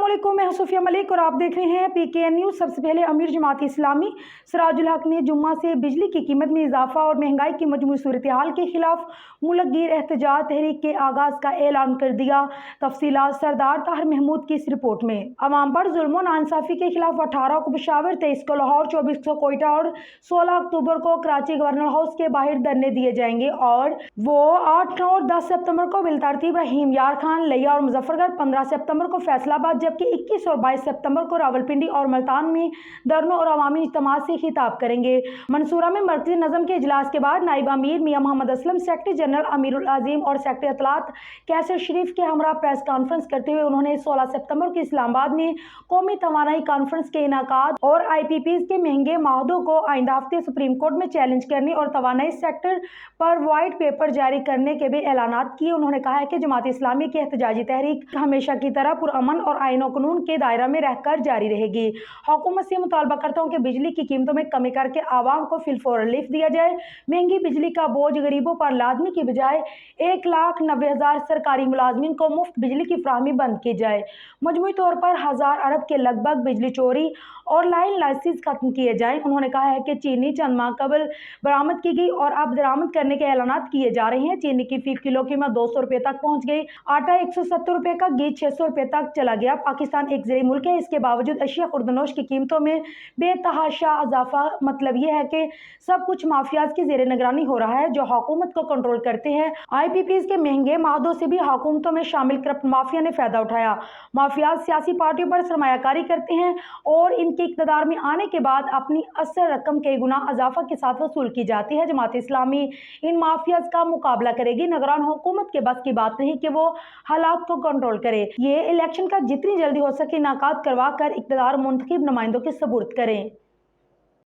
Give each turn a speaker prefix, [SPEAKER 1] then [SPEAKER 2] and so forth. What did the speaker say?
[SPEAKER 1] अस्सलामुअलैकुम, मैं हूं सूफिया मलिक और आप देख रहे हैं PKN न्यूज़। सबसे पहले अमीर जमात इस्लामी सिराजुल हक ने जुम्मा से बिजली की कीमत में इजाफा और महंगाई की मजमूई सूरत हाल के खिलाफ मुल्कगीर एहतजाज तहरीक के आगाज का ऐलान कर दिया। तफसीलात सरदार ताहिर महमूद की इस रिपोर्ट में। अवाम पर जुल्म और नाइंसाफी के खिलाफ 18 को पेशावर, 23 को लाहौर, 24 को कोयटा और 16 अक्टूबर को कराची गवर्नर हाउस के बाहर धरने दिए जाएंगे और वो 8, 9 और 10 सितंबर को बिलतरतीब रहीम यार खान, लिया और मुजफ्फरगढ़, 15 सितंबर को फैसलाबाद, जबकि 21 और 22 सितंबर को रावलपिंडी और मुल्तान में धरनों और अवामी इज्तिमा से खिताब करेंगे। मंसूरा में मरकजी नज़म के इजलास के बाद नायब अमीर मियां मोहम्मद असलम, सेक्रेटरी जनरल अमीरुल अजीम और सेक्रेटरी इत्तलात कैसर शरीफ के हमरा प्रेस कॉन्फ्रेंस करते हुए उन्होंने 16 सितंबर को इस्लामाबाद में कौमी तवानाई कॉन्फ्रेंस के इनाकाद और IPPs के महंगे माहदों को आइंदा हफ्ते सुप्रीम कोर्ट में चैलेंज करने और तवानाई सेक्टर पर व्हाइट पेपर जारी करने के भी ऐलानात किए। उन्होंने कहा है कि जमात इस्लामी की एहतजाजी तहरीक हमेशा की तरह पुरअमन और आईन और कानून के दायरा में रहकर जारी रहेगी। हुकूमत से मुतालबा करता हूँ कि बिजली की कीमतों में कमी करके आवाम को फिलफौर रिलीफ दिया जाए। महंगी बिजली का बोझ गरीबों पर लादने की बजाय 1,90,000 सरकारी मुलाजमीन को मुफ्त बिजली की फराहमी बंद की जाए। मजमूई तौर पर 1000 अरब के लगभग बिजली चोरी और लाइन लाइसेंस खत्म किए जाएं। उन्होंने कहा है कि चीनी चंद माह कबल बरामद की गई और अब दरामद करने के ऐलानात किए जा रहे हैं। चीनी की फी किलो कीमत 200 रुपए तक पहुंच गई। आटा 170 रुपए का, घी 600 रुपए तक चला गया। पाकिस्तान एक ज़रीई मुल्क है, इसके बावजूद अशिया खुर्दनोश की कीमतों में बेतहाशा इजाफा। मतलब यह है कि सब कुछ माफियाज की जेर निगरानी हो रहा है जो हुकूमत को कंट्रोल करते हैं। IPPs के महंगे माहदों से भी हुकूमतों में शामिल करप्ट माफिया ने फायदा उठाया। माफियाज सियासी पार्टियों पर सरमायाकारी करते हैं और इनके इक़्तिदार में आने के बाद अपनी असल रकम के गुना इजाफा के साथ वसूल की जाती है। जमात इस्लामी इन माफियाज का मुकाबला करेगी। निगरान हुकूमत के बस की बात नहीं कि वो हालात को कंट्रोल करे। ये इलेक्शन का जितनी जल्दी हो सके इनाकाद करवा कर इक़्तिदार मुंतखब नुमाइंदों के सुपुर्द करें।